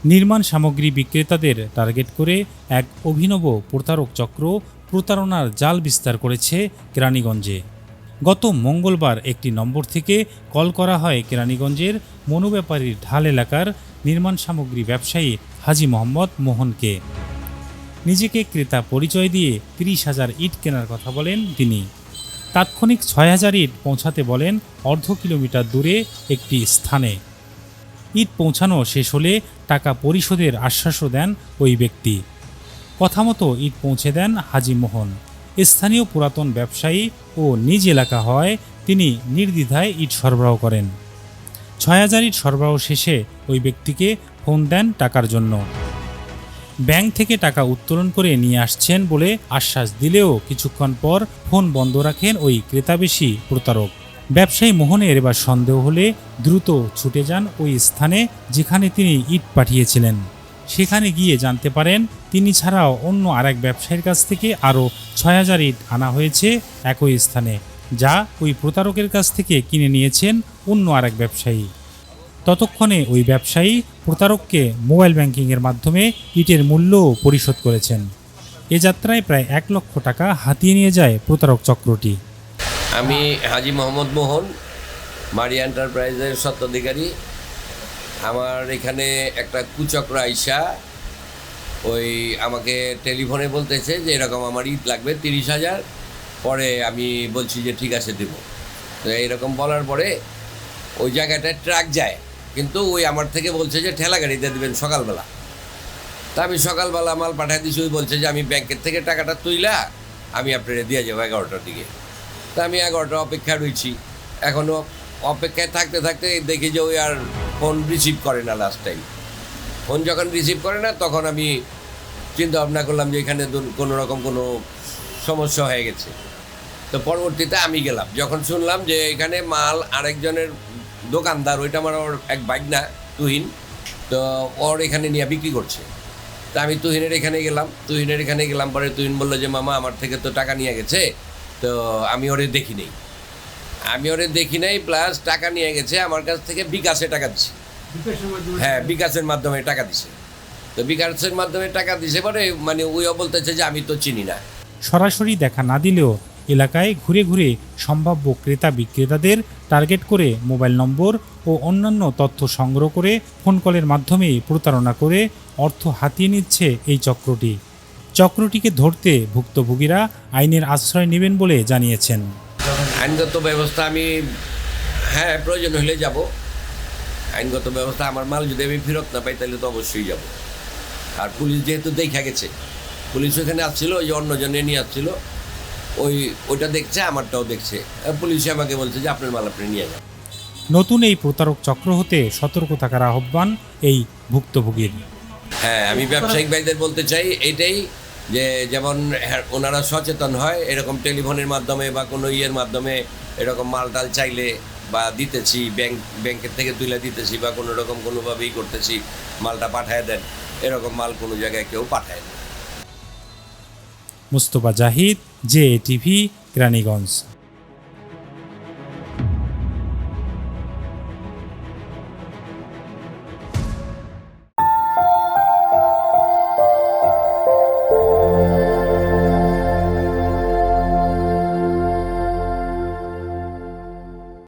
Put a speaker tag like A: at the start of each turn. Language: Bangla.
A: নির্মাণ সামগ্রী বিক্রেতাদের টার্গেট করে এক অভিনব প্রতারক চক্র প্রতারণার জাল বিস্তার করেছে কেরানীগঞ্জে। গত মঙ্গলবার একটি নম্বর থেকে কল করা হয় কেরানীগঞ্জের মনুব্যাপারীর ঢাল এলাকার নির্মাণ সামগ্রী ব্যবসায়ী হাজী মোহাম্মদ মোহনকে। নিজেকে ক্রেতা পরিচয় দিয়ে ৩০,০০০ ইট কেনার কথা বলেন তিনি। তাৎক্ষণিক ৬,০০০ ইট পৌঁছাতে বলেন অর্ধ কিলোমিটার দূরে একটি স্থানে। ইট পৌঁছানো শেষ হলে টাকা পরিশোধের আশ্বাসও দেন ওই ব্যক্তি। কথা মতো ইট পৌঁছে দেন হাজী মোহন। স্থানীয় পুরাতন ব্যবসায়ী ও নিজ এলাকা হওয়ায় তিনি নির্দ্বিধায় ইট সরবরাহ করেন। ৬,০০০ ইট সরবরাহ শেষে ওই ব্যক্তিকে ফোন দেন টাকার জন্য। ব্যাংক থেকে টাকা উত্তোলন করে নিয়ে আসছেন বলে আশ্বাস দিলেও কিছুক্ষণ পর ফোন বন্ধ রাখেন ওই ক্রেতাবেশী প্রতারক। ব্যবসায়ী মোহনের এবার সন্দেহ হলে দ্রুত ছুটে যান ওই স্থানে যেখানে তিনি ইট পাঠিয়েছিলেন। সেখানে গিয়ে জানতে পারেন তিনি ছাড়াও অন্য আরেক ব্যবসায়ীর কাছ থেকে আরও ৬,০০০ ইট আনা হয়েছে একই স্থানে, যা ওই প্রতারকের কাছ থেকে কিনে নিয়েছেন অন্য আরেক ব্যবসায়ী। ততক্ষণে ওই ব্যবসায়ী প্রতারককে মোবাইল ব্যাংকিংয়ের মাধ্যমে ইটের মূল্যও পরিশোধ করেছেন। এ যাত্রায় প্রায় ১ লক্ষ টাকা হাতিয়ে নিয়ে যায় প্রতারক চক্রটি।
B: আমি হাজী মোহাম্মদ মোহন, মারি এন্টারপ্রাইজের স্বত্বাধিকারী। আমার এখানে একটা কুচক্র আইসা ওই আমাকে টেলিফোনে বলতেছে যে এরকম আমার ইট লাগবে ৩০,০০০। পরে আমি বলছি যে ঠিক আছে দেবো। তো এইরকম বলার পরে ওই জায়গাটায় ট্রাক যায়, কিন্তু ওই আমার থেকে বলছে যে ঠেলা গাড়িতে দেবেন সকালবেলা। তা আমি সকালবেলা মাল পাঠিয়ে দিচ্ছি। ওই বলছে যে আমি ব্যাংকের থেকে টাকাটা তুইলা আমি আপনারা দিয়ে যাবো 11টার দিকে। তা আমি 11টা অপেক্ষা রয়েছি। এখনও অপেক্ষায় থাকতে থাকতে দেখি যে ওই আর ফোন রিসিভ করে না। লাস্ট টাইম ফোন যখন রিসিভ করে না তখন আমি চিন্তা ভাবনা করলাম যে এখানে কোনো রকম কোনো সমস্যা হয়ে গেছে। তো পরবর্তীতে আমি গেলাম, যখন শুনলাম যে এখানে মাল আরেকজনের দোকানদার, ওইটা আমার ওর এক ভাগনা তুহিন, তো ওর এখানে নিয়ে বিক্রি করছে। তা আমি তুহিনের এখানে গেলাম। পরে তুহিন বললো যে মামা আমার থেকে তো টাকা নিয়ে গেছে, তো আমি ওরে দেখি নাই প্লাস টাকা নিয়ে গেছে আমার কাছ থেকে বিকাশে টাকা দিছে। হ্যাঁ, বিকাশের মাধ্যমে টাকা দিছে। তো বিকাশের মাধ্যমে টাকা দিছে পরে মানে ওইও বলতেছে যে আমি তো চিনি না।
A: সরাসরি দেখা না দিলেও এলাকায় ঘুরে ঘুরে সম্ভাব্য ক্রেতা বিক্রেতাদের টার্গেট করে মোবাইল নম্বর ও অন্যান্য তথ্য সংগ্রহ করে ফোন কলের মাধ্যমে প্রতারণা করে অর্থ হাতিয়ে নিচ্ছে এই চক্রটিকে ধরতে ভুক্তভোগীরা আইনের আশ্রয় নেবেন বলে জানিয়েছেন।
B: আইনগত ব্যবস্থা আমি প্রয়োজন হলে যাব। আইনগত ব্যবস্থা, আমার মাল যদি আমি ফেরত না পাই তাহলে তো অবশ্যই যাব। আর পুলিশ যেহেতু দেখা গেছে, পুলিশ ওখানে আসছিল, ওই যে অন্যজনে নিয়ে আসছিল, ওইটা দেখছে, আমারটাও দেখছে। পুলিশে আমাকে বলছে যে আপনার মাল আপনি নিয়ে যান।
A: নতুন এই প্রতারক চক্র হতে সতর্ক থাকার আহ্বান এই ভুক্তভোগীর।
B: হ্যাঁ, আমি ব্যবসায়িক ভাইদের বলতে চাই এইটাই যে যেমন ওনারা সচেতন হয়, এরকম টেলিফোনের মাধ্যমে বা কোনো ইয়ের মাধ্যমে এরকম মালটাল চাইলে বা দিতেছি, ব্যাংকের থেকে তুলে দিতেছি বা কোনো রকম কোনোভাবেই করতেছি, মালটা পাঠায় দেন, এরকম মাল কোনো জায়গায় কেউ পাঠায় না।
A: মুস্তফা জাহিদ, JATV, কেরানীগঞ্জ।